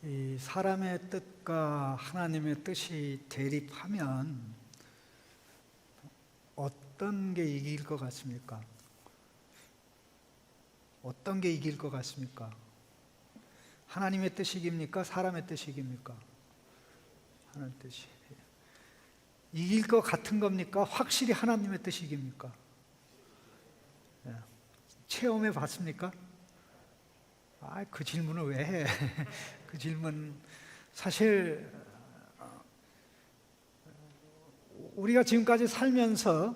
이 사람의 뜻과 하나님의 뜻이 대립하면 어떤 게 이길 것 같습니까? 어떤 게 이길 것 같습니까? 하나님의 뜻이 이깁니까? 사람의 뜻이 이깁니까? 하나님의 뜻이. 이길 것 같은 겁니까? 확실히 하나님의 뜻이 이깁니까? 체험해 봤습니까? 그 질문을 왜 해? 그 질문 사실 우리가 지금까지 살면서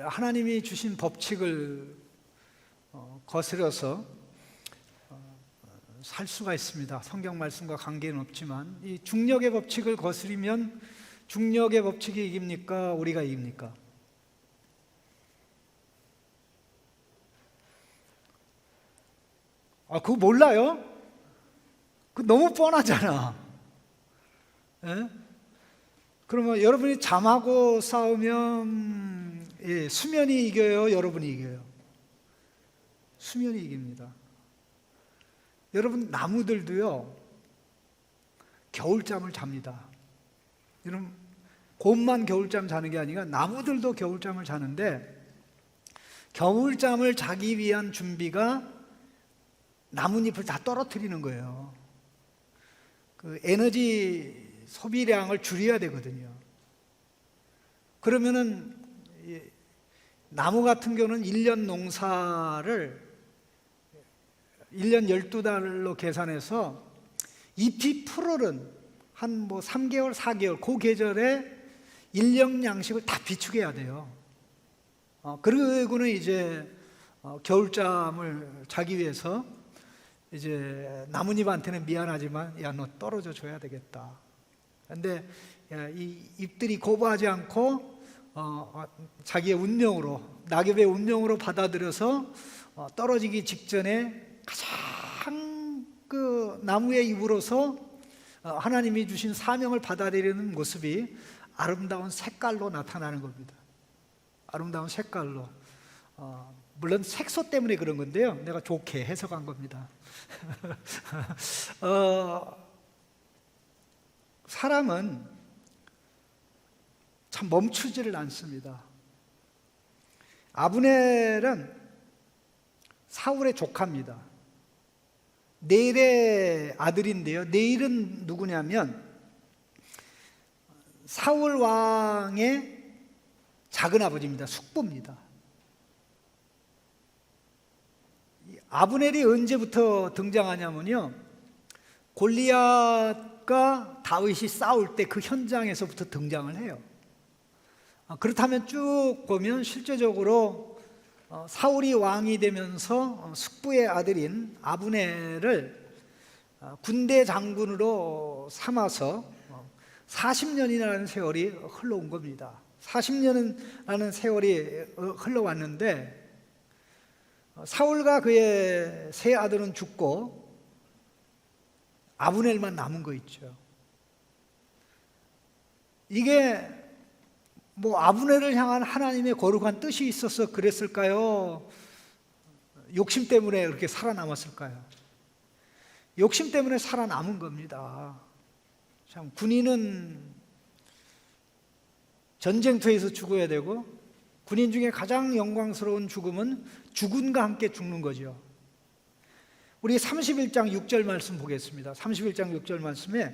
하나님이 주신 법칙을 거스려서 살 수가 있습니다. 성경 말씀과 관계는 없지만 이 중력의 법칙을 거스리면 중력의 법칙이 이깁니까? 우리가 이깁니까? 그거 몰라요? 그거 너무 뻔하잖아. 예? 그러면 여러분이 잠하고 싸우면 수면이 이겨요? 여러분이 이겨요? 수면이 이깁니다. 여러분, 나무들도요 겨울잠을 잡니다. 여러분, 곰만 겨울잠 자는 게 아니라 나무들도 겨울잠을 자는데, 겨울잠을 자기 위한 준비가 나뭇잎을 다 떨어뜨리는 거예요. 그 에너지 소비량을 줄여야 되거든요. 그러면은 나무 같은 경우는 1년 농사를 1년 12달로 계산해서 잎이 푸르른 한 3개월, 4개월 그 계절에 일년 양식을 다 비축해야 돼요. 그러고는 이제 겨울잠을 자기 위해서 이제 나뭇잎한테는 미안하지만 야, 너 떨어져 줘야 되겠다. 근데 이 잎들이 거부하지 않고 자기의 운명으로, 낙엽의 운명으로 받아들여서 떨어지기 직전에 가장 그 나무의 잎으로서 하나님이 주신 사명을 받아들이는 모습이 아름다운 색깔로 나타나는 겁니다. 아름다운 색깔로. 물론 색소 때문에 그런 건데요, 내가 좋게 해석한 겁니다. 사람은 참 멈추지를 않습니다. 아브넬은 사울의 조카입니다. 넬의 아들인데요, 넬은 누구냐면 사울 왕의 작은 아버지입니다. 숙부입니다. 아브넬이 언제부터 등장하냐면요, 골리앗과 다윗이 싸울 때 그 현장에서부터 등장을 해요. 그렇다면 쭉 보면 실제적으로 사울이 왕이 되면서 숙부의 아들인 아브넬을 군대 장군으로 삼아서 40년이라는 세월이 흘러온 겁니다. 40년이라는 세월이 흘러왔는데 사울과 그의 세 아들은 죽고 아브넬만 남은 거 있죠. 이게 아브넬을 향한 하나님의 거룩한 뜻이 있어서 그랬을까요? 욕심 때문에 그렇게 살아남았을까요? 욕심 때문에 살아남은 겁니다. 참, 군인은 전쟁터에서 죽어야 되고, 군인 중에 가장 영광스러운 죽음은 죽음과 함께 죽는 거죠. 우리 31장 6절 말씀 보겠습니다. 31장 6절 말씀에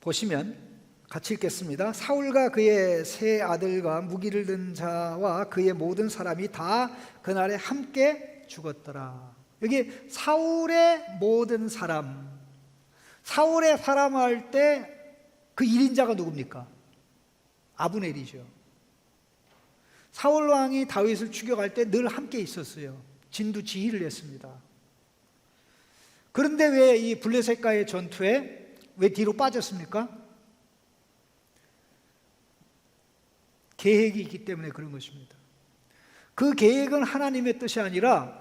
보시면 같이 읽겠습니다. 사울과 그의 세 아들과 무기를 든 자와 그의 모든 사람이 다 그날에 함께 죽었더라. 여기 사울의 모든 사람, 사울의 사람 할 때 그 1인자가 누굽니까? 아브넬이죠. 사울 왕이 다윗을 추격할 때 늘 함께 있었어요. 진두지휘를 했습니다. 그런데 왜 이 블레셋과의 전투에 왜 뒤로 빠졌습니까? 계획이 있기 때문에 그런 것입니다. 그 계획은 하나님의 뜻이 아니라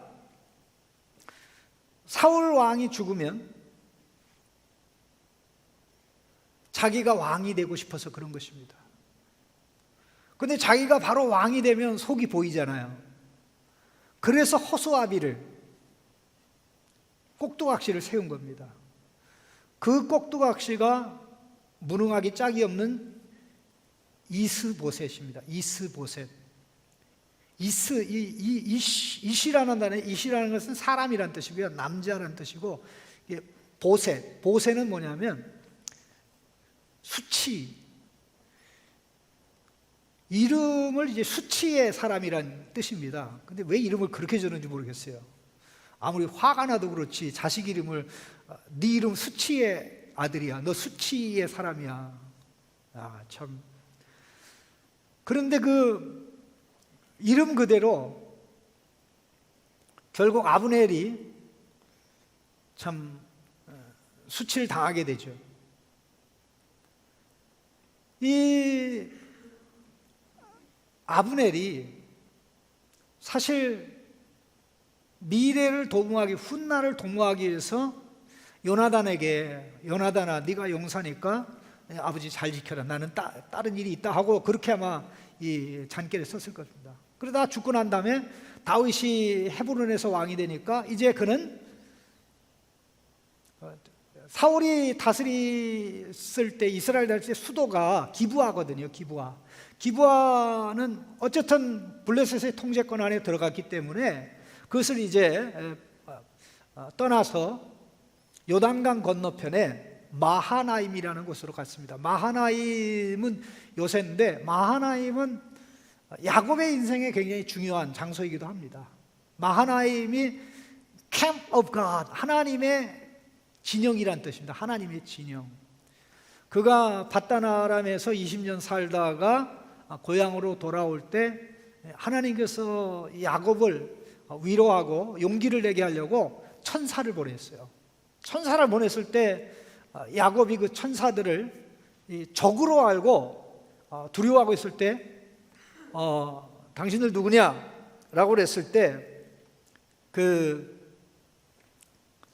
사울 왕이 죽으면 자기가 왕이 되고 싶어서 그런 것입니다. 근데 자기가 바로 왕이 되면 속이 보이잖아요. 그래서 허수아비를 꼭두각시를 세운 겁니다. 그 꼭두각시가 무능하기 짝이 없는 이스보셋입니다. 이스보셋. 이시라는 단어, 이시라는 것은 사람이란 뜻이고요, 남자란 뜻이고, 보셋은 뭐냐면 수치, 이름을 이제 수치의 사람이란 뜻입니다. 근데 왜 이름을 그렇게 지었는지 모르겠어요. 아무리 화가 나도 그렇지 자식 이름을 네 이름 수치의 아들이야, 너 수치의 사람이야. 참. 그런데 그 이름 그대로 결국 아브넬이 참 수치를 당하게 되죠. 이 아브넬이 사실 미래를 도모하기, 훗날을 도모하기 위해서 요나단에게, 요나단아 네가 용사니까 아버지 잘 지켜라, 나는 다른 일이 있다 하고 그렇게 아마 이 잔꾀를 썼을 것입니다. 그러다 죽고 난 다음에 다윗이 헤브론에서 왕이 되니까 이제 그는 사울이 다스렸을 때, 이스라엘 다스릴 때 수도가 기브아거든요. 기브아는 어쨌든 블레셋의 통제권 안에 들어갔기 때문에 그것을 이제 떠나서 요단강 건너편에 마하나임이라는 곳으로 갔습니다. 마하나임은 요새인데, 마하나임은 야곱의 인생에 굉장히 중요한 장소이기도 합니다. 마하나임이 Camp of God, 하나님의 진영이란 뜻입니다. 하나님의 진영. 그가 밧단 아람에서 20년 살다가 고향으로 돌아올 때 하나님께서 야곱을 위로하고 용기를 내게 하려고 천사를 보냈어요. 천사를 보냈을 때 야곱이 그 천사들을 적으로 알고 두려워하고 있을 때 당신들 누구냐? 라고 그랬을 때 그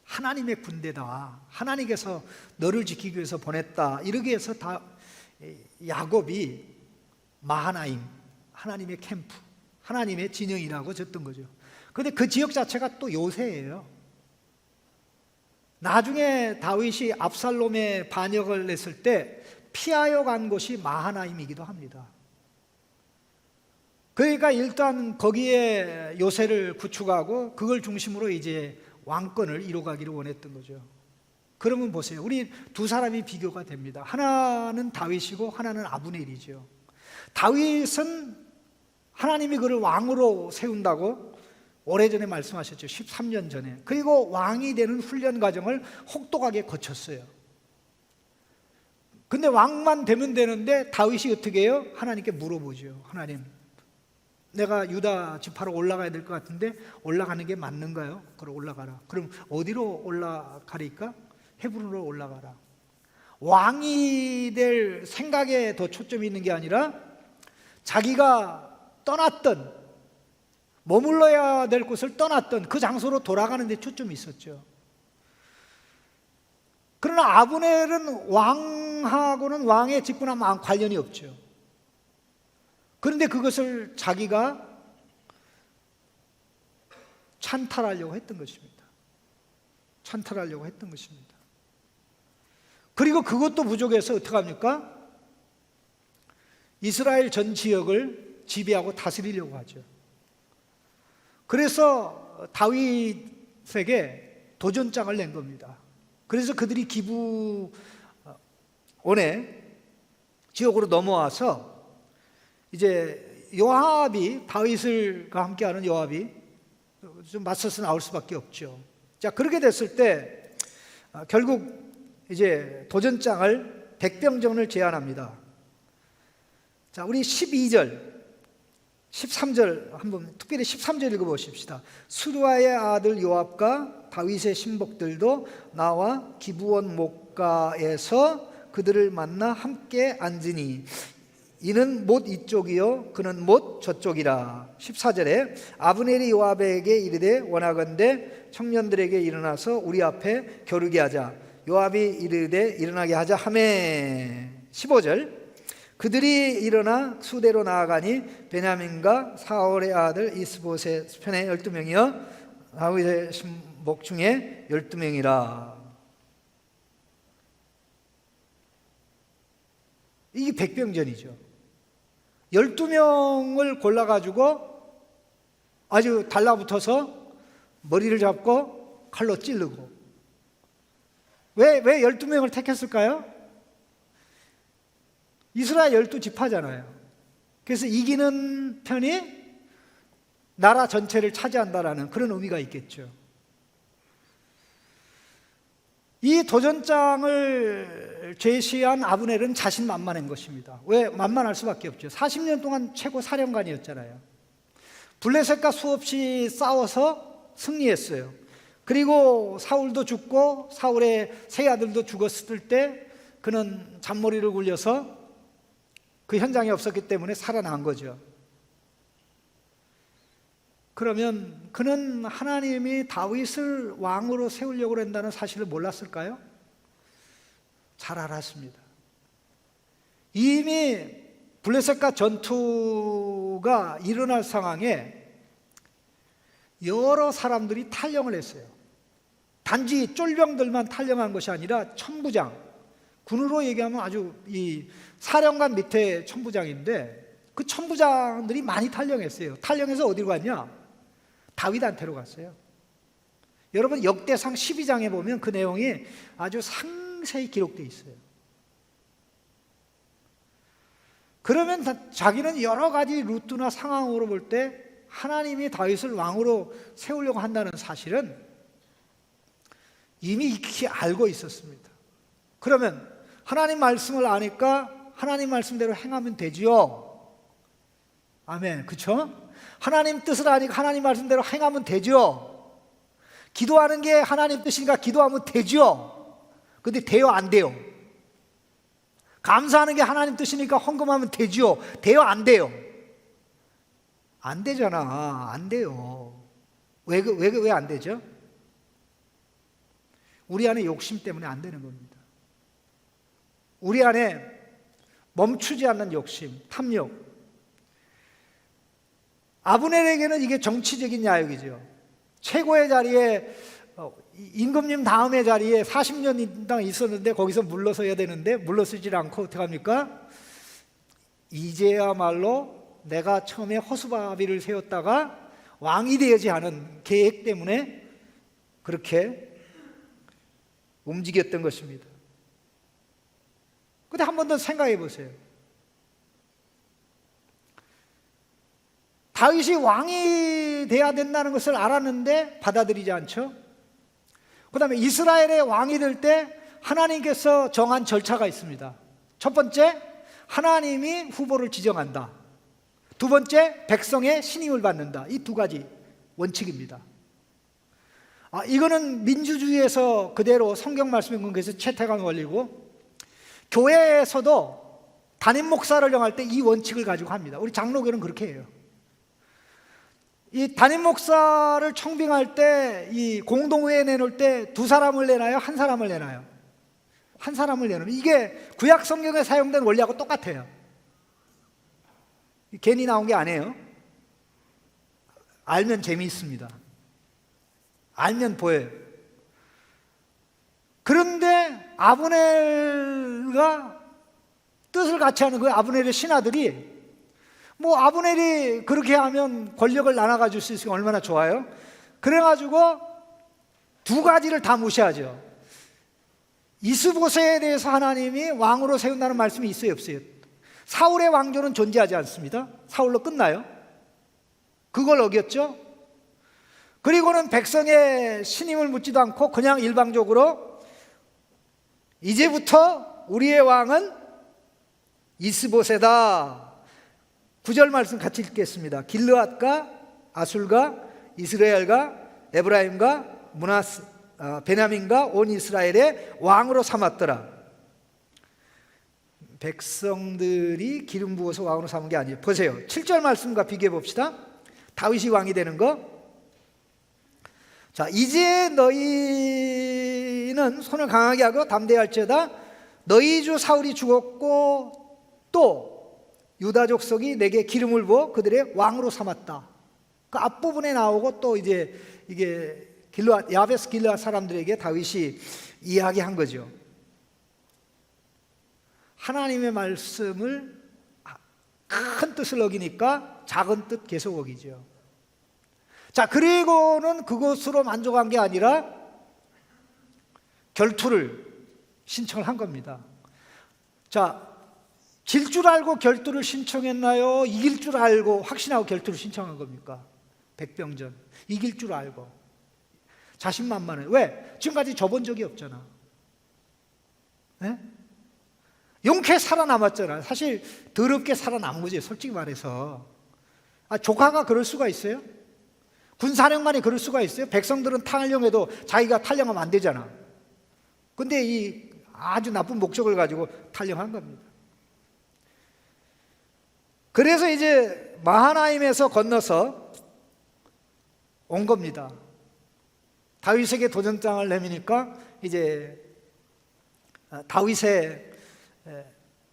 하나님의 군대다, 하나님께서 너를 지키기 위해서 보냈다, 이러기 위해서 다 야곱이 마하나임, 하나님의 캠프, 하나님의 진영이라고 졌던 거죠. 그런데 그 지역 자체가 또 요새예요. 나중에 다윗이 압살롬의 반역을 냈을 때 피하여 간 곳이 마하나임이기도 합니다. 그러니까 일단 거기에 요새를 구축하고 그걸 중심으로 이제 왕권을 이뤄가기를 원했던 거죠. 그러면 보세요, 우리 두 사람이 비교가 됩니다. 하나는 다윗이고 하나는 아브넬이죠. 다윗은 하나님이 그를 왕으로 세운다고 오래전에 말씀하셨죠. 13년 전에. 그리고 왕이 되는 훈련 과정을 혹독하게 거쳤어요. 근데 왕만 되면 되는데 다윗이 어떻게 해요? 하나님께 물어보죠. 하나님, 내가 유다 지파로 올라가야 될 것 같은데 올라가는 게 맞는가요? 그럼 올라가라. 그럼 어디로 올라가리까? 헤브론으로 올라가라. 왕이 될 생각에 더 초점이 있는 게 아니라 자기가 떠났던, 머물러야 될 곳을 떠났던 그 장소로 돌아가는 데 초점이 있었죠. 그러나 아브넬은 왕하고는, 왕의 직분하고는 관련이 없죠. 그런데 그것을 자기가 찬탈하려고 했던 것입니다. 찬탈하려고 했던 것입니다. 그리고 그것도 부족해서 어떻게 합니까? 이스라엘 전 지역을 지배하고 다스리려고 하죠. 그래서 다윗에게 도전장을 낸 겁니다. 그래서 그들이 기브온의 지역으로 넘어와서 이제 요압이, 다윗과 함께하는 요압이 좀 맞서서 나올 수밖에 없죠. 자, 그렇게 됐을 때 결국 이제 도전장을 100병전을 제안합니다. 자, 우리 12절 13절 한번 특별히 13절 읽어보십시다. 수르아의 아들 요압과 다윗의 신복들도 나와 기브온 목가에서 그들을 만나 함께 앉으니 이는 못 이쪽이요 그는 못 저쪽이라. 14절에 아브넬이 요압에게 이르되 원하건대 청년들에게 일어나서 우리 앞에 겨루게 하자. 요압이 이르되 일어나게 하자 하매. 15절 그들이 일어나 수대로 나아가니 베냐민과 사울의 아들 이스보셋 편에 12명이요 다윗의 목 중에 12명이라. 이게 백병전이죠. 12명을 골라가지고 아주 달라붙어서 머리를 잡고 칼로 찌르고. 왜 12명을 택했을까요? 이스라엘 12지파잖아요. 그래서 이기는 편이 나라 전체를 차지한다라는 그런 의미가 있겠죠. 이 도전장을 제시한 아브넬은 자신만만한 것입니다. 왜? 만만할 수밖에 없죠. 40년 동안 최고 사령관이었잖아요. 블레셋과 수없이 싸워서 승리했어요. 그리고 사울도 죽고 사울의 세 아들도 죽었을 때 그는 잔머리를 굴려서 그 현장에 없었기 때문에 살아난 거죠. 그러면 그는 하나님이 다윗을 왕으로 세우려고 한다는 사실을 몰랐을까요? 잘 알았습니다. 이미 블레셋과 전투가 일어날 상황에 여러 사람들이 탈영을 했어요. 단지 쫄병들만 탈영한 것이 아니라 천부장, 군으로 얘기하면 아주 이 사령관 밑에 천부장인데 그 천부장들이 많이 탈영했어요. 탈영해서 어디로 갔냐? 다윗한테로 갔어요. 여러분 역대상 12장에 보면 그 내용이 아주 상세히 기록되어 있어요. 그러면 자기는 여러 가지 루트나 상황으로 볼 때 하나님이 다윗을 왕으로 세우려고 한다는 사실은 이미 익히 알고 있었습니다. 그러면 하나님 말씀을 아니까 하나님 말씀대로 행하면 되지요. 아멘. 그렇죠? 하나님 뜻을 아니까 하나님 말씀대로 행하면 되죠. 기도하는 게 하나님 뜻이니까 기도하면 되죠. 근데 돼요, 안 돼요? 감사하는 게 하나님 뜻이니까 헌금하면 되죠. 돼요, 안 돼요? 안 되잖아. 안 돼요. 왜 안 되죠? 우리 안에 욕심 때문에 안 되는 겁니다. 우리 안에 멈추지 않는 욕심, 탐욕. 아브넬에게는 이게 정치적인 야욕이죠. 최고의 자리에 임금님 다음의 자리에 40년 있었는데 거기서 물러서야 되는데 물러서질 않고 어떻게 합니까? 이제야말로 내가 처음에 허수아비를 세웠다가 왕이 되지 않은 계획 때문에 그렇게 움직였던 것입니다. 근데 한 번 더 생각해 보세요. 다윗이 왕이 돼야 된다는 것을 알았는데 받아들이지 않죠. 그 다음에 이스라엘의 왕이 될 때 하나님께서 정한 절차가 있습니다. 첫 번째, 하나님이 후보를 지정한다. 두 번째, 백성의 신임을 받는다. 이 두 가지 원칙입니다. 이거는 민주주의에서 그대로 성경 말씀에 근거해서 채택한 원리고, 교회에서도 담임 목사를 정할 때 이 원칙을 가지고 합니다. 우리 장로교는 그렇게 해요. 이 담임 목사를 청빙할 때, 이 공동회에 내놓을 때 두 사람을 내나요? 한 사람을 내나요? 한 사람을 내놓으면 이게 구약 성경에 사용된 원리하고 똑같아요. 괜히 나온 게 아니에요. 알면 재미있습니다. 알면 보여요. 그런데 아브넬과 뜻을 같이 하는 거예요. 아브넬의 신하들이 아브넬이 그렇게 하면 권력을 나눠가줄 수 있으면 얼마나 좋아요. 그래가지고 두 가지를 다 무시하죠. 이스보셋에 대해서 하나님이 왕으로 세운다는 말씀이 있어요, 없어요? 사울의 왕조는 존재하지 않습니다. 사울로 끝나요. 그걸 어겼죠. 그리고는 백성의 신임을 묻지도 않고 그냥 일방적으로 이제부터 우리의 왕은 이스보셋이다. 9절 말씀 같이 읽겠습니다. 길르앗과 아술과 이스라엘과 에브라임과 베냐민과 온 이스라엘의 왕으로 삼았더라. 백성들이 기름 부어서 왕으로 삼은 게 아니에요. 보세요. 7절 말씀과 비교해 봅시다. 다윗이 왕이 되는 거. 자, 이제 너희는 손을 강하게 하고 담대할지어다. 너희 주 사울이 죽었고 또 유다 족속이 내게 기름을 부어 그들의 왕으로 삼았다. 그 앞부분에 나오고 또 이제 이게 야베스 길르앗 사람들에게 다윗이 이야기한 거죠. 하나님의 말씀을 큰 뜻을 어기니까 작은 뜻 계속 어기죠. 자, 그리고는 그것으로 만족한 게 아니라 결투를 신청을 한 겁니다. 자, 질 줄 알고 결투를 신청했나요? 이길 줄 알고 확신하고 결투를 신청한 겁니까? 백병전. 이길 줄 알고. 자신만만해. 왜? 지금까지 져본 적이 없잖아. 네? 용케 살아남았잖아. 사실 더럽게 살아남은 거지, 솔직히 말해서. 조카가 그럴 수가 있어요? 군사령관이 그럴 수가 있어요? 백성들은 탈영해도 자기가 탈영하면 안 되잖아. 근데 이 아주 나쁜 목적을 가지고 탈영한 겁니다. 그래서 이제 마하나임에서 건너서 온 겁니다. 다윗에게 도전장을 내미니까 이제 다윗의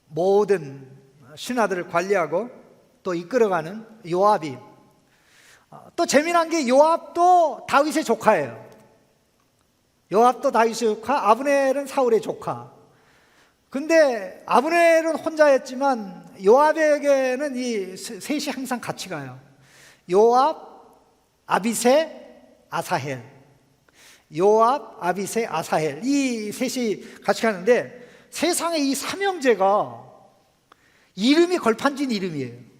모든 신하들을 관리하고 또 이끌어가는 요압이, 또 재미난 게 요압도 다윗의 조카예요. 요압도 다윗의 조카, 아브넬은 사울의 조카. 근데 아브넬은 혼자였지만 요압에게는 이 셋이 항상 같이 가요. 요압, 아비새, 아사헬. 요압, 아비새, 아사헬. 이 셋이 같이 가는데 세상에 이 삼형제가 이름이 걸판진 이름이에요.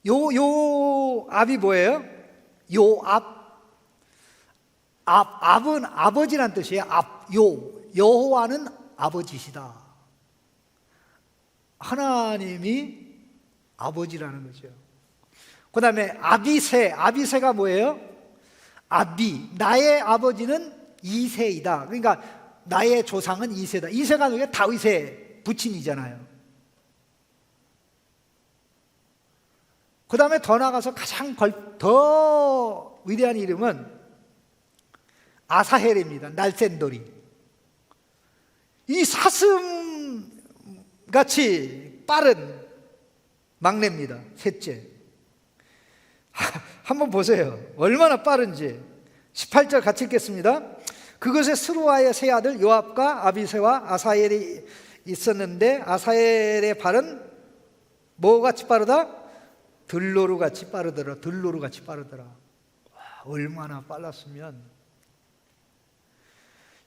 요압이 뭐예요? 요압. 압은 아버지란 뜻이에요. 여호와는 아버지시다. 하나님이 아버지라는 거죠. 그 다음에 아비새가 뭐예요? 나의 아버지는 이새이다. 그러니까 나의 조상은 이새다. 이새가 누구예요? 다윗의 부친이잖아요. 그 다음에 더 나가서 가장 더 위대한 이름은 아사헬입니다. 날쌘돌이. 이 사슴같이 빠른 막내입니다. 셋째. 한번 보세요. 얼마나 빠른지. 18절 같이 읽겠습니다. 그것에 스루아의 세 아들 요압과 아비새와 아사헬이 있었는데 아사헬의 발은 뭐같이 빠르다? 들로루같이 빠르더라. 들로루같이 빠르더라. 얼마나 빨랐으면.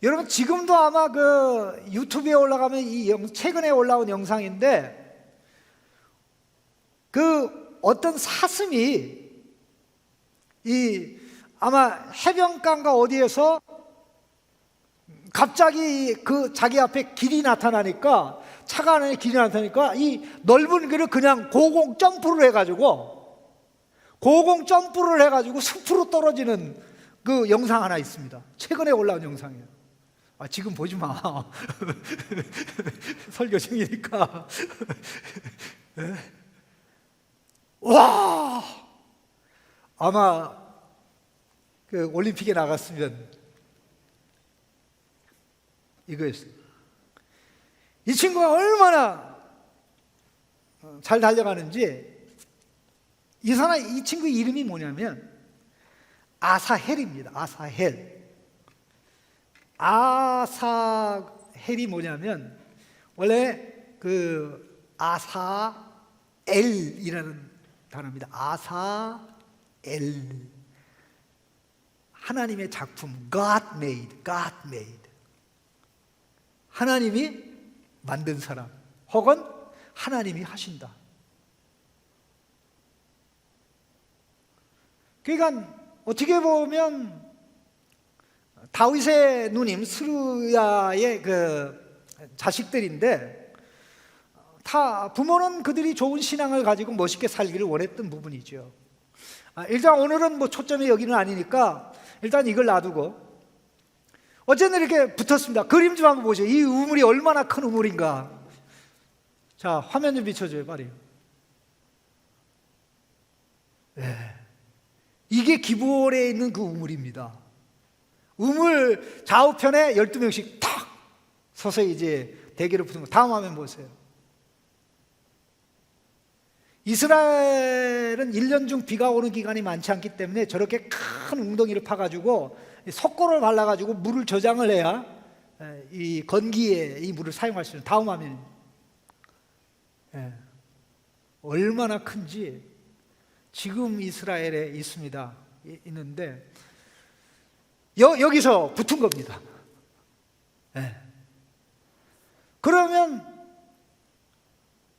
여러분, 지금도 아마 그 유튜브에 올라가면 최근에 올라온 영상인데, 그 어떤 사슴이 아마 해변가인가 어디에서 갑자기 그 자기 앞에 길이 나타나니까, 차가 안에 길이 나타나니까 이 넓은 길을 그냥 고공 점프를 해가지고 숲으로 떨어지는 그 영상 하나 있습니다. 최근에 올라온 영상이에요. 지금 보지 마. 설교 중이니까. 와! 아마 그 올림픽에 나갔으면 이거였어요. 이 친구가 얼마나 잘 달려가는지. 이 친구 이름이 뭐냐면 아사헬입니다. 아사헬이 뭐냐면 원래 그 아사엘이라는 단어입니다. 아사엘. 하나님의 작품, God made. 하나님이 만든 사람, 혹은 하나님이 하신다. 그러니까 어떻게 보면 다윗의 누님 스루야의 그 자식들인데, 다 부모는 그들이 좋은 신앙을 가지고 멋있게 살기를 원했던 부분이죠. 일단 오늘은 뭐 초점이 여기는 아니니까 일단 이걸 놔두고, 어쨌든 이렇게 붙었습니다. 그림 좀 한번 보죠. 이 우물이 얼마나 큰 우물인가. 자, 화면 좀 비춰줘요, 빨리. 네. 이게 기브온에 있는 그 우물입니다. 우물 좌우편에 12명씩 탁 서서 이제 대기를 붙은 거. 다음 화면 보세요. 이스라엘은 1년 중 비가 오는 기간이 많지 않기 때문에 저렇게 큰 웅덩이를 파가지고 석고를 발라가지고 물을 저장을 해야 이 건기에 이 물을 사용할 수 있는. 다음 화면. 얼마나 큰지 지금 이스라엘에 있습니다. 있는데 여기서 붙은 겁니다. 그러면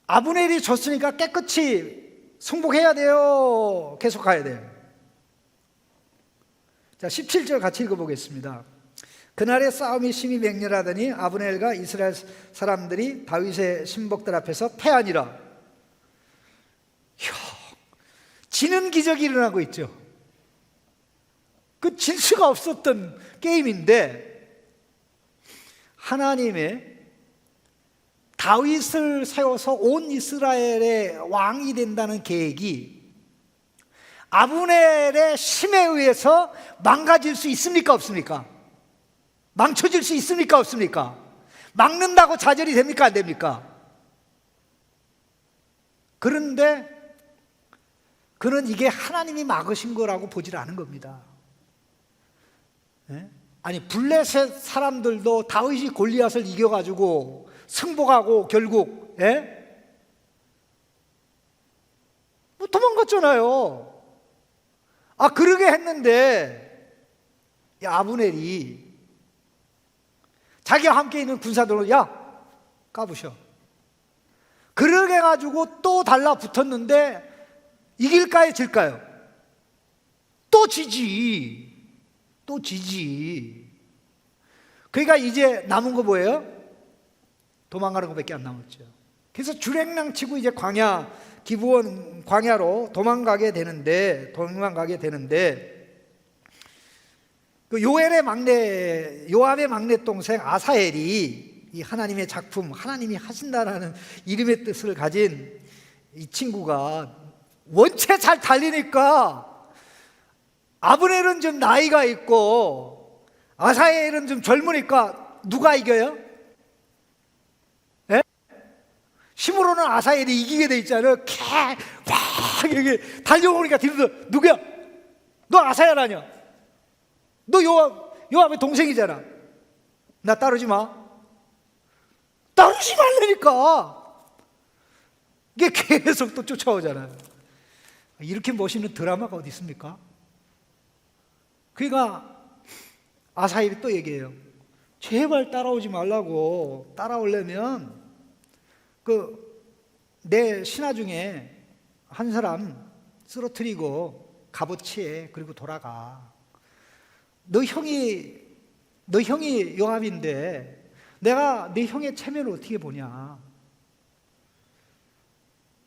아브넬이 졌으니까 깨끗이 승복해야 돼요? 계속 가야 돼요? 자, 17절 같이 읽어보겠습니다. 그날의 싸움이 심히 맹렬하더니 아브넬과 이스라엘 사람들이 다윗의 신복들 앞에서 패하니라. 지는 기적이 일어나고 있죠. 그 질 수가 없었던 게임인데 하나님의 다윗을 세워서 온 이스라엘의 왕이 된다는 계획이 아브넬의 힘에 의해서 망가질 수 있습니까? 없습니까? 망쳐질 수 있습니까? 없습니까? 막는다고 좌절이 됩니까? 안 됩니까? 그런데 그는 이게 하나님이 막으신 거라고 보질 않은 겁니다. 아니, 블레셋 사람들도 다윗이 골리앗을 이겨가지고 승복하고 결국 뭐 도망갔잖아요. 그러게 했는데 아브넬이 자기와 함께 있는 군사들로 까부셔. 그러게 해가지고 또 달라붙었는데 이길까요? 질까요? 또 지지. 그러니까 이제 남은 거 뭐예요? 도망가는 것밖에 안 남았죠. 그래서 주랭랑 치고 이제 기브온 광야로 도망가게 되는데 그 요압의 막내 동생 아사엘이 이 하나님의 작품, 하나님이 하신다라는 이름의 뜻을 가진 이 친구가 원체 잘 달리니까 아브넬은 좀 나이가 있고 아사엘은 좀 젊으니까 누가 이겨요? 힘으로는 아사엘이 이기게 돼 있잖아요. 막 이렇게 달려오니까 뒤에서 누구야? 너 아사엘 아니야? 너 요압의 동생이잖아. 나 따르지 마. 따르지 말라니까. 이게 계속 또 쫓아오잖아요. 이렇게 멋있는 드라마가 어디 있습니까? 그러니까 아사엘이 또 얘기해요. 제발 따라오지 말라고. 따라오려면 내 신하 중에 한 사람 쓰러뜨리고 값어치해. 그리고 돌아가. 너 형이 요압인데 내가 네 형의 체면을 어떻게 보냐.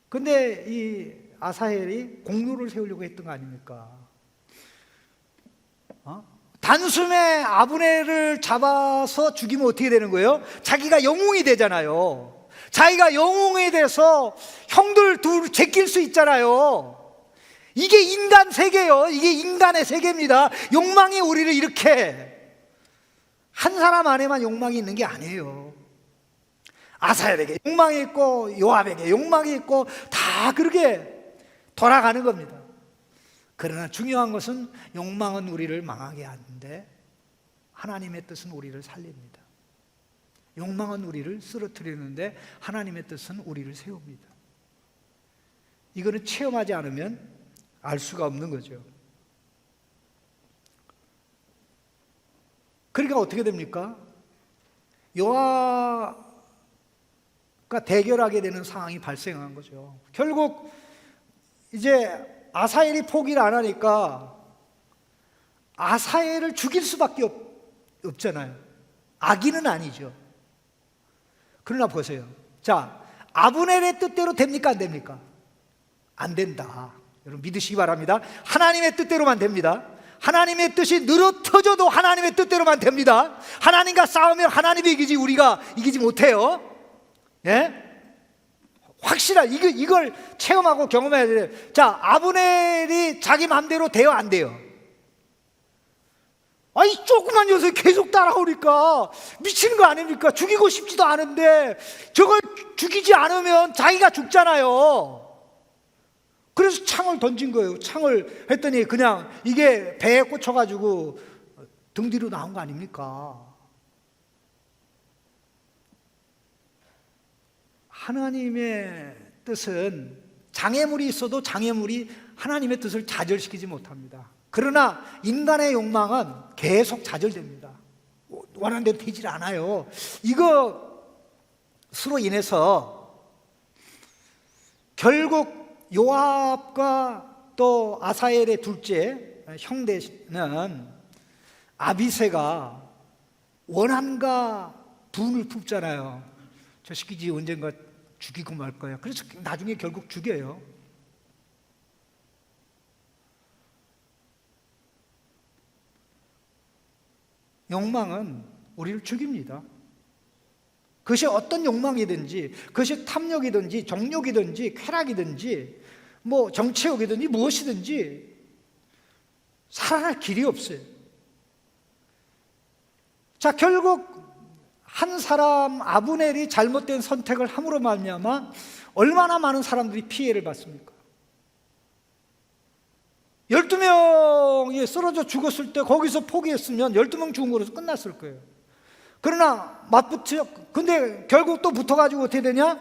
근데 이 아사헬이 공로를 세우려고 했던 거 아닙니까? 단숨에 아브넬을 잡아서 죽이면 어떻게 되는 거예요? 자기가 영웅이 되잖아요. 자기가 영웅이 돼서 형들 둘 제낄 수 있잖아요. 이게 인간 세계예요. 이게 인간의 세계입니다. 욕망이 우리를 이렇게, 한 사람 안에만 욕망이 있는 게 아니에요. 아사엘에게 욕망이 있고 요압에게 욕망이 있고 다 그렇게 돌아가는 겁니다. 그러나 중요한 것은 욕망은 우리를 망하게 하는데 하나님의 뜻은 우리를 살립니다. 욕망은 우리를 쓰러뜨리는데 하나님의 뜻은 우리를 세웁니다. 이거는 체험하지 않으면 알 수가 없는 거죠. 그러니까 어떻게 됩니까? 요압과 대결하게 되는 상황이 발생한 거죠. 결국 이제 아사엘이 포기를 안 하니까 아사엘을 죽일 수밖에 없잖아요. 악인은 아니죠. 그러나 보세요. 자, 아브넬의 뜻대로 됩니까? 안 됩니까? 안 된다. 여러분 믿으시기 바랍니다. 하나님의 뜻대로만 됩니다. 하나님의 뜻이 늘어터져도 하나님의 뜻대로만 됩니다. 하나님과 싸우면 하나님이 이기지 우리가 이기지 못해요. 확실한 이걸 체험하고 경험해야 돼요. 자, 아브넬이 자기 마음대로 돼요, 안 돼요? 아니, 조그만 녀석이 계속 따라오니까 미치는 거 아닙니까? 죽이고 싶지도 않은데 저걸 죽이지 않으면 자기가 죽잖아요. 그래서 창을 던진 거예요. 창을 했더니 그냥 이게 배에 꽂혀가지고 등 뒤로 나온 거 아닙니까? 하나님의 뜻은 장애물이 있어도 장애물이 하나님의 뜻을 좌절시키지 못합니다. 그러나 인간의 욕망은 계속 좌절됩니다. 원하는 대로 되질 않아요. 이것으로 인해서 결국 요압과 또 아사엘의 둘째 형제는 아비새가 원한과 분을 품잖아요. 저 새끼지 언젠가 죽이고 말 거야. 그래서 나중에 결국 죽여요. 욕망은 우리를 죽입니다. 그것이 어떤 욕망이든지, 그것이 탐욕이든지 정욕이든지 쾌락이든지 뭐 정치욕이든지 무엇이든지 살아날 길이 없어요. 자, 결국 한 사람 아브넬이 잘못된 선택을 함으로 말미암아 얼마나 많은 사람들이 피해를 받습니까? 12명이 쓰러져 죽었을 때 거기서 포기했으면 12명 죽은 거로서 끝났을 거예요. 그러나 근데 결국 또 붙어가지고 어떻게 되냐?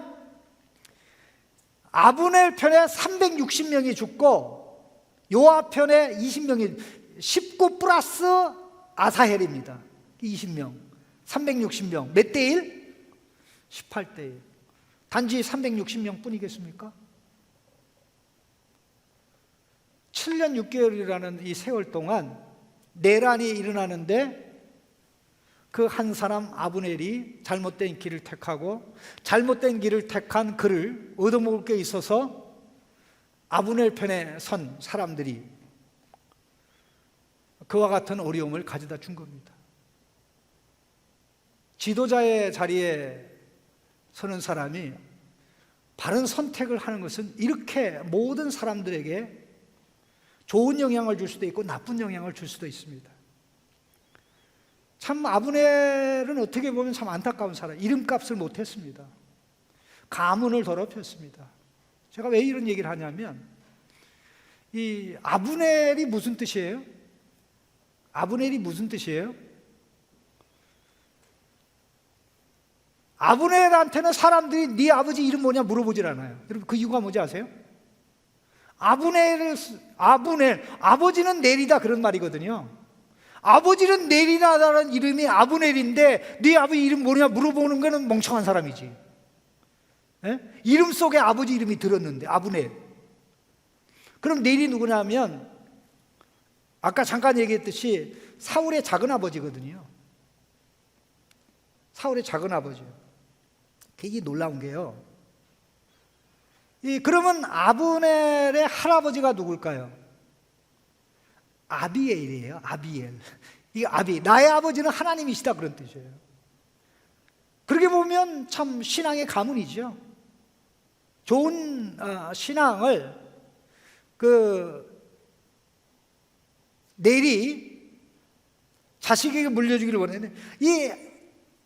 아브넬 편에 360명이 죽고 요압 편에 20명이 19 플러스 아사헬입니다. 20명 360명 몇 대 1? 18대 1. 단지 360명 뿐이겠습니까? 7년 6개월이라는 이 세월 동안 내란이 일어나는데 그 한 사람 아브넬이 잘못된 길을 택하고 잘못된 길을 택한 그를 얻어먹을 게 있어서 아브넬 편에 선 사람들이 그와 같은 어려움을 가져다 준 겁니다. 지도자의 자리에 서는 사람이 바른 선택을 하는 것은 이렇게 모든 사람들에게 좋은 영향을 줄 수도 있고 나쁜 영향을 줄 수도 있습니다. 참 아브넬은 어떻게 보면 참 안타까운 사람, 이름값을 못했습니다. 가문을 더럽혔습니다. 제가 왜 이런 얘기를 하냐면 이 아브넬이 무슨 뜻이에요? 아브넬이 무슨 뜻이에요? 아브넬한테는 사람들이 네 아버지 이름 뭐냐 물어보질 않아요. 여러분 그 이유가 뭔지 아세요? 아브넬, 아버지는 넬이다 그런 말이거든요. 아버지는 넬이라는 이름이 아브넬인데 네 아버지 이름 뭐냐 물어보는 거는 멍청한 사람이지. 예? 이름 속에 아버지 이름이 들었는데 아브넬. 그럼 넬이 누구냐면 아까 잠깐 얘기했듯이 사울의 작은 아버지거든요. 사울의 작은 아버지요. 되게 놀라운 게요. 그러면 아브넬의 할아버지가 누굴까요? 아비엘이에요. 아비엘. 이 나의 아버지는 하나님이시다 그런 뜻이에요. 그렇게 보면 참 신앙의 가문이죠. 좋은 신앙을 넬이 자식에게 물려주기를 원했는데 이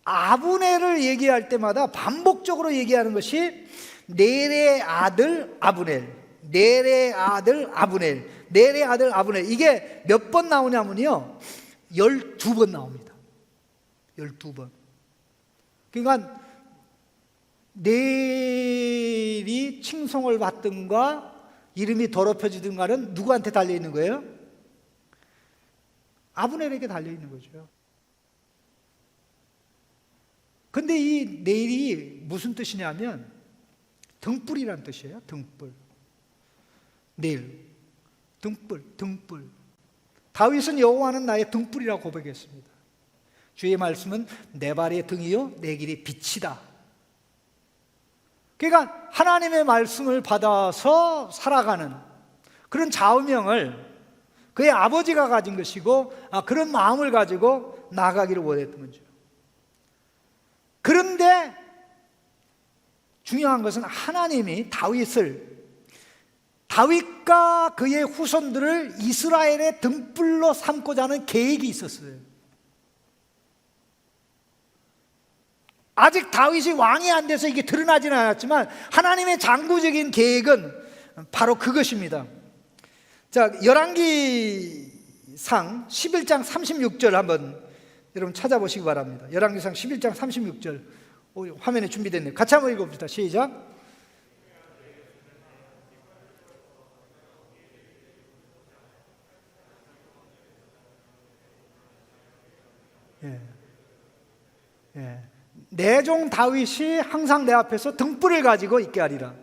아브넬을 얘기할 때마다 반복적으로 얘기하는 것이 넬의 아들 아브넬, 넬의 아들 아브넬, 넬의 아들 아브넬. 이게 몇 번 나오냐면요 12번 나옵니다. 12번. 그러니까 넬이 칭송을 받든가 이름이 더럽혀지든가는 누구한테 달려있는 거예요? 아브넬에게 달려있는 거죠. 근데 이 넬이 무슨 뜻이냐면 등불이란 뜻이에요. 등불. 넬. 등불. 다윗은 여호와는 나의 등불이라고 고백했습니다. 주의 말씀은 내 발의 등이요 내 길의 빛이다. 그러니까 하나님의 말씀을 받아서 살아가는 그런 좌우명을 그의 아버지가 가진 것이고 그런 마음을 가지고 나아가기를 원했던 거죠. 그런데 중요한 것은 하나님이 다윗과 그의 후손들을 이스라엘의 등불로 삼고자 하는 계획이 있었어요. 아직 다윗이 왕이 안 돼서 이게 드러나지는 않았지만 하나님의 장구적인 계획은 바로 그것입니다. 자, 열왕기상 11장 36절 한번 여러분 찾아보시기 바랍니다. 열왕기상 11장 36절 화면에 준비됐네요. 같이 한번 읽어봅시다. 시작. 내 종 다윗이 항상 내 앞에서 등불을 가지고 있게 하리라.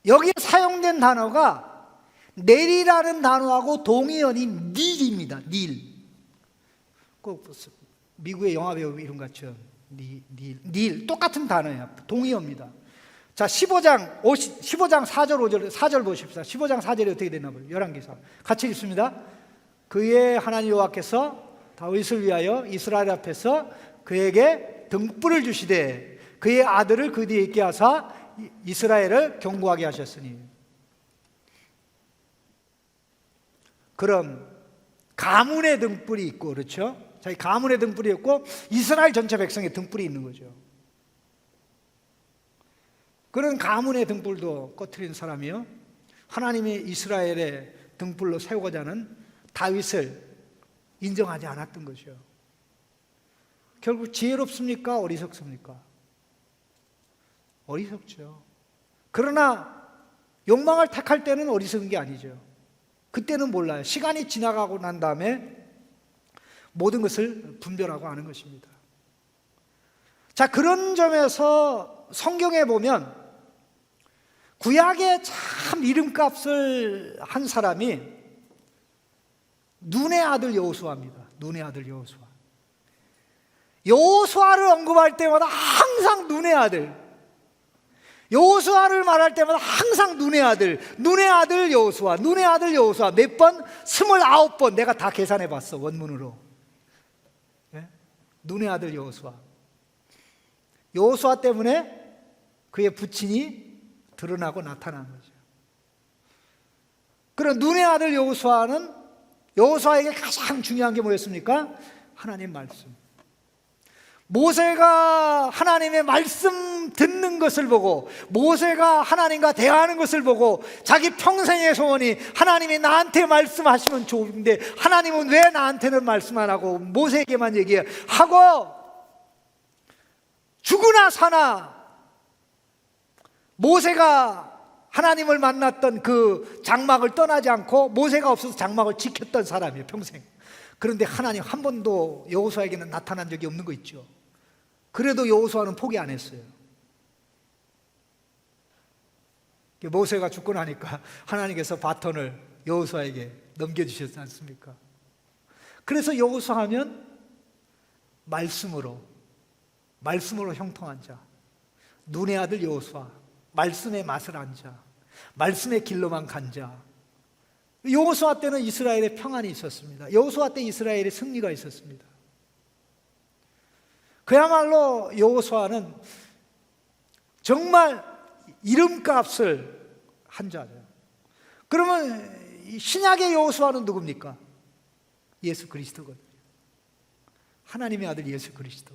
여기에 사용된 단어가 넬이라는 단어하고 동의어인 닐입니다. 닐. 꼭 미국의 영화배우 이름 같죠. 닐. 똑같은 단어예요. 동의어입니다. 자, 15장 4절 5절 4절 보십시다. 15장 4절이 어떻게 되나 봐요. 열왕기상. 같이 읽습니다. 그의 하나님 여호와께서 다윗을 위하여 이스라엘 앞에서 그에게 등불을 주시되 그의 아들을 그 뒤에 있게 하사 이스라엘을 경고하게 하셨으니. 그럼 가문의 등불이 있고, 그렇죠? 자기 가문의 등불이 있고 이스라엘 전체 백성의 등불이 있는 거죠. 그런 가문의 등불도 꺼트린 사람이요, 하나님이 이스라엘의 등불로 세우고자 하는 다윗을 인정하지 않았던 것이요. 결국 지혜롭습니까? 어리석습니까? 어리석죠. 그러나 욕망을 택할 때는 어리석은 게 아니죠. 그때는 몰라요. 시간이 지나가고 난 다음에 모든 것을 분별하고 아는 것입니다. 자, 그런 점에서 성경에 보면 구약에 참 이름값을 한 사람이 눈의 아들 여호수아입니다. 눈의 아들 여호수아. 여호수아를 언급할 때마다 항상 눈의 아들, 여호수아를 말할 때마다 항상 눈의 아들, 눈의 아들 여호수아, 눈의 아들 여호수아. 몇 번? 29번. 내가 다 계산해 봤어, 원문으로. 네? 눈의 아들 여호수아. 여호수아 때문에 그의 부친이 드러나고 나타난 거죠. 그런 눈의 아들 여호수아는, 여호수아에게 가장 중요한 게 뭐였습니까? 하나님 말씀. 모세가 하나님의 말씀 듣는 것을 보고, 모세가 하나님과 대화하는 것을 보고, 자기 평생의 소원이 하나님이 나한테 말씀하시면 좋은데 하나님은 왜 나한테는 말씀 안 하고 모세에게만 얘기하고, 죽으나 사나 모세가 하나님을 만났던 그 장막을 떠나지 않고 모세가 없어서 장막을 지켰던 사람이에요, 평생. 그런데 하나님 한 번도 여호수아에게는 나타난 적이 없는 거 있죠. 그래도 여호수아는 포기 안 했어요. 모세가 죽고 나니까 하나님께서 바톤을 여호수아에게 넘겨주셨지 않습니까? 그래서 여호수아 하면 말씀으로 형통한 자, 눈의 아들 여호수아, 말씀의 맛을 안 자, 말씀의 길로만 간 자. 여호수아 때는 이스라엘의 평안이 있었습니다. 여호수아 때 이스라엘의 승리가 있었습니다. 그야말로 여호수아는 정말 이름값을 한 자죠. 그러면 신약의 여호수아는 누굽니까? 예수 그리스도거든요. 하나님의 아들 예수 그리스도.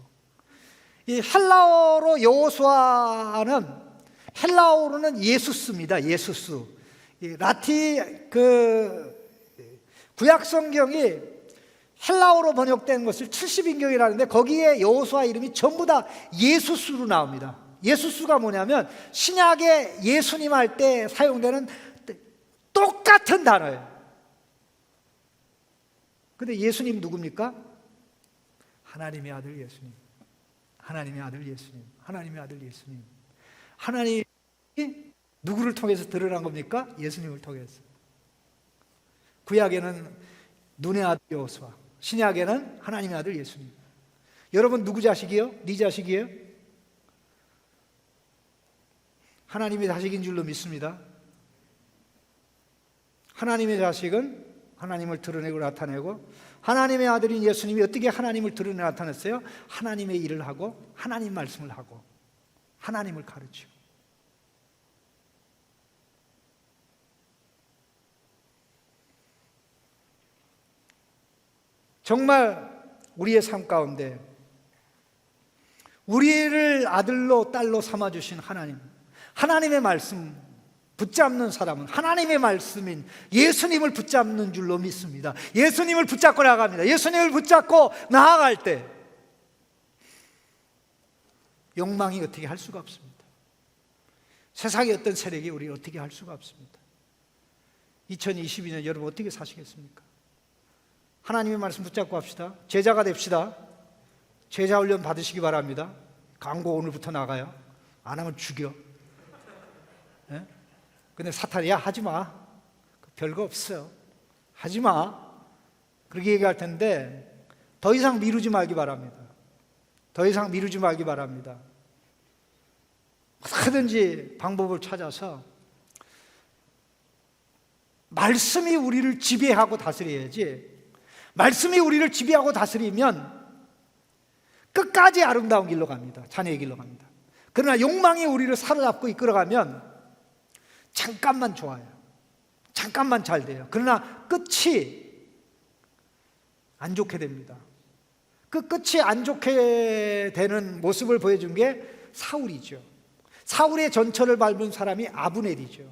이 헬라어로 여호수아는, 헬라어로는 예수스입니다. 예수스. 라틴 구약 성경이 헬라어로 번역된 것을 70인경이라는데 거기에 여호수아 이름이 전부 다 예수스로 나옵니다. 예수스가 뭐냐면 신약의 예수님 할 때 사용되는 똑같은 단어예요. 근데 예수님 누굽니까? 하나님의 아들 예수님. 하나님의 아들 예수님. 하나님의 아들 예수님. 하나님이 누구를 통해서 드러난 겁니까? 예수님을 통해서. 구약에는 눈의 아들 여호수아, 신약에는 하나님의 아들 예수님. 여러분 누구 자식이요? 네 자식이에요? 하나님의 자식인 줄로 믿습니다. 하나님의 자식은 하나님을 드러내고 나타내고, 하나님의 아들인 예수님이 어떻게 하나님을 드러내 나타냈어요? 하나님의 일을 하고, 하나님 말씀을 하고, 하나님을 가르치고. 정말 우리의 삶 가운데 우리를 아들로 딸로 삼아주신 하나님, 하나님의 말씀 붙잡는 사람은 하나님의 말씀인 예수님을 붙잡는 줄로 믿습니다. 예수님을 붙잡고 나갑니다. 예수님을 붙잡고 나아갈 때 욕망이 어떻게 할 수가 없습니다. 세상의 어떤 세력이 우리를 어떻게 할 수가 없습니다. 2022년 여러분 어떻게 사시겠습니까? 하나님의 말씀 붙잡고 합시다. 제자가 됩시다. 제자 훈련 받으시기 바랍니다. 광고 오늘부터 나가요. 안 하면 죽여. 네? 근데 사탄이 야 하지마, 별거 없어요, 하지마, 그렇게 얘기할 텐데 더 이상 미루지 말기 바랍니다. 더 이상 미루지 말기 바랍니다. 어떻게든지 방법을 찾아서 말씀이 우리를 지배하고 다스려야지. 말씀이 우리를 지배하고 다스리면 끝까지 아름다운 길로 갑니다. 자녀의 길로 갑니다. 그러나 욕망이 우리를 사로잡고 이끌어가면 잠깐만 좋아요. 잠깐만 잘 돼요. 그러나 끝이 안 좋게 됩니다. 그 끝이 안 좋게 되는 모습을 보여준 게 사울이죠. 사울의 전철을 밟은 사람이 아브넬이죠.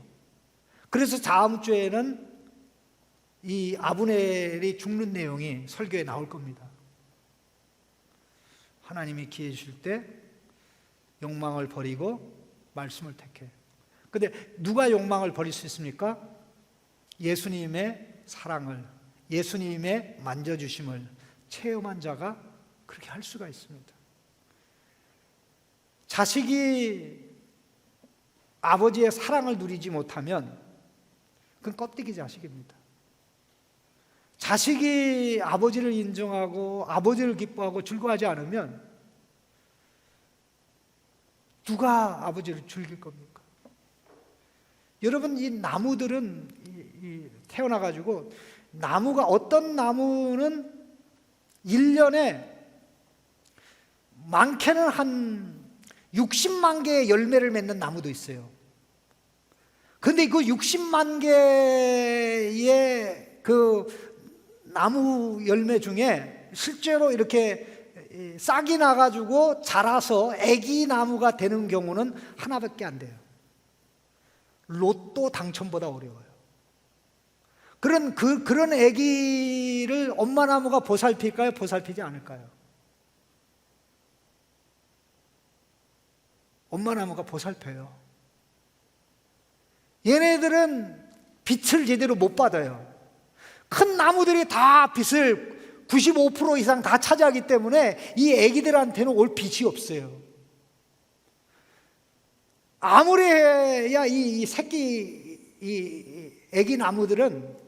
그래서 다음 주에는 이 아브넬이 죽는 내용이 설교에 나올 겁니다. 하나님이 기회 주실 때 욕망을 버리고 말씀을 택해. 근데 누가 욕망을 버릴 수 있습니까? 예수님의 사랑을, 예수님의 만져주심을 체험한 자가 그렇게 할 수가 있습니다. 자식이 아버지의 사랑을 누리지 못하면 그건 껍데기 자식입니다. 자식이 아버지를 인정하고 아버지를 기뻐하고 즐거워하지 않으면 누가 아버지를 즐길 겁니까? 여러분, 이 나무들은 태어나가지고 나무가, 어떤 나무는 1년에 많게는 한 60만 개의 열매를 맺는 나무도 있어요. 그런데 그 60만 개의 그 나무 열매 중에 실제로 이렇게 싹이 나가지고 자라서 애기 나무가 되는 경우는 하나밖에 안 돼요. 로또 당첨보다 어려워요. 그런 애기를 엄마 나무가 보살필까요? 보살피지 않을까요? 엄마 나무가 보살펴요. 얘네들은 빛을 제대로 못 받아요. 큰 나무들이 다 빛을 95% 이상 다 차지하기 때문에 이 애기들한테는 올 빛이 없어요. 아무리 해야 이 새끼, 이 애기 나무들은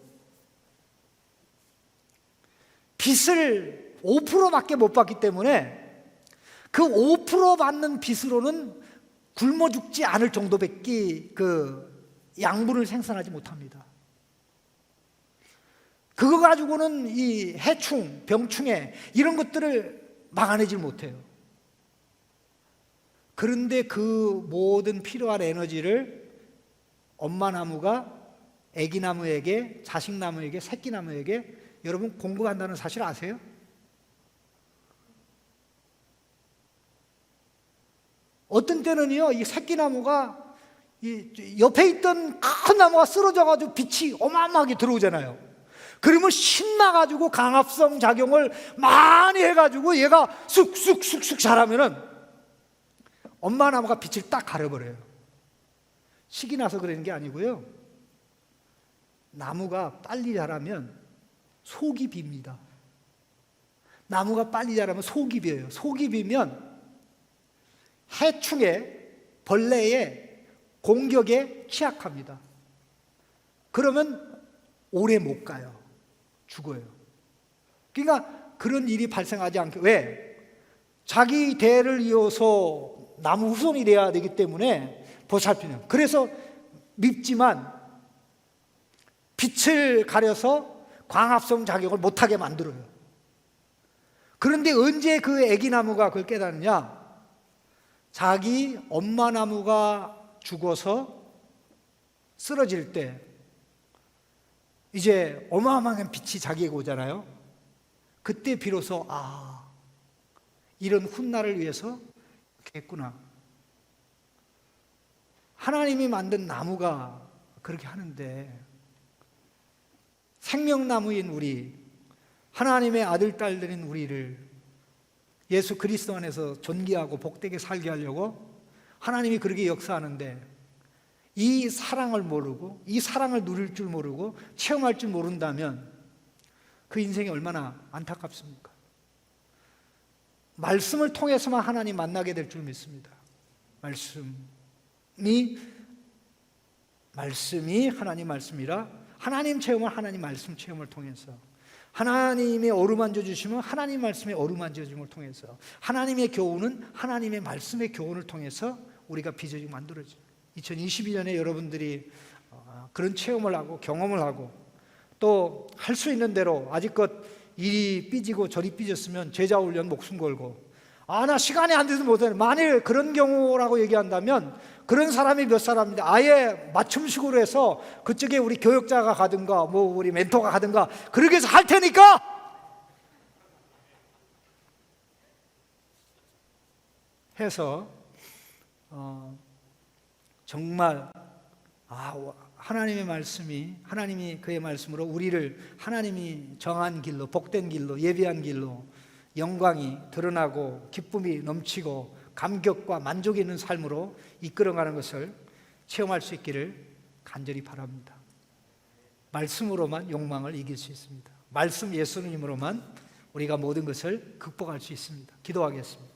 빛을 5%밖에 못 받기 때문에 그 5% 받는 빛으로는 굶어 죽지 않을 정도밖에 그 양분을 생산하지 못합니다. 그거 가지고는 이 해충, 병충해 이런 것들을 막아내질 못해요. 그런데 그 모든 필요한 에너지를 엄마 나무가 애기 나무에게, 자식 나무에게, 새끼 나무에게 여러분 공급한다는 사실 아세요? 어떤 때는요, 이 새끼 나무가 이 옆에 있던 큰 나무가 쓰러져가지고 빛이 어마어마하게 들어오잖아요. 그러면 신나가지고 강압성 작용을 많이 해가지고 얘가 쑥쑥쑥쑥 자라면은 엄마 나무가 빛을 딱 가려버려요. 식이 나서 그러는 게 아니고요, 나무가 빨리 자라면 속이 빕니다. 나무가 빨리 자라면 속이 비어요. 속이 비면 해충의, 벌레의 공격에 취약합니다. 그러면 오래 못 가요. 죽어요. 그러니까 그런 일이 발생하지 않게, 왜? 자기 대를 이어서 나무 후손이 돼야 되기 때문에 보살피는. 그래서 밉지만 빛을 가려서 광합성 작용을 못하게 만들어요. 그런데 언제 그 애기 나무가 그걸 깨닫느냐? 자기 엄마 나무가 죽어서 쓰러질 때 이제 어마어마한 빛이 자기에게 오잖아요. 그때 비로소 이런 훗날을 위해서 이렇게 했구나. 하나님이 만든 나무가 그렇게 하는데 생명나무인 우리, 하나님의 아들, 딸들인 우리를 예수 그리스도 안에서 존귀하고 복되게 살게 하려고 하나님이 그렇게 역사하는데 이 사랑을 모르고 이 사랑을 누릴 줄 모르고 체험할 줄 모른다면 그 인생이 얼마나 안타깝습니까? 말씀을 통해서만 하나님 만나게 될 줄 믿습니다. 말씀이 하나님 말씀이라 하나님 체험을 하나님 말씀 체험을 통해서 하나님의 어루만져 주시면 하나님 말씀의 어루만져 주심을 통해서 하나님의 교훈은 하나님의 말씀의 교훈을 통해서 우리가 빚어지고 만들어져요. 2022년에 여러분들이 그런 체험을 하고 경험을 하고 또 할 수 있는 대로 아직껏 이리 삐지고 저리 삐졌으면 제자 훈련 목숨 걸고 나 시간이 안 돼서 못해. 만일 그런 경우라고 얘기한다면 그런 사람이 몇 사람인데 아예 맞춤식으로 해서 그쪽에 우리 교역자가 가든가 뭐 우리 멘토가 가든가 그렇게 해서 할 테니까 해서 정말 하나님의 말씀이 하나님이 그의 말씀으로 우리를 하나님이 정한 길로 복된 길로 예비한 길로 영광이 드러나고 기쁨이 넘치고 감격과 만족이 있는 삶으로 이끌어가는 것을 체험할 수 있기를 간절히 바랍니다. 말씀으로만 욕망을 이길 수 있습니다. 말씀 예수님으로만 우리가 모든 것을 극복할 수 있습니다. 기도하겠습니다.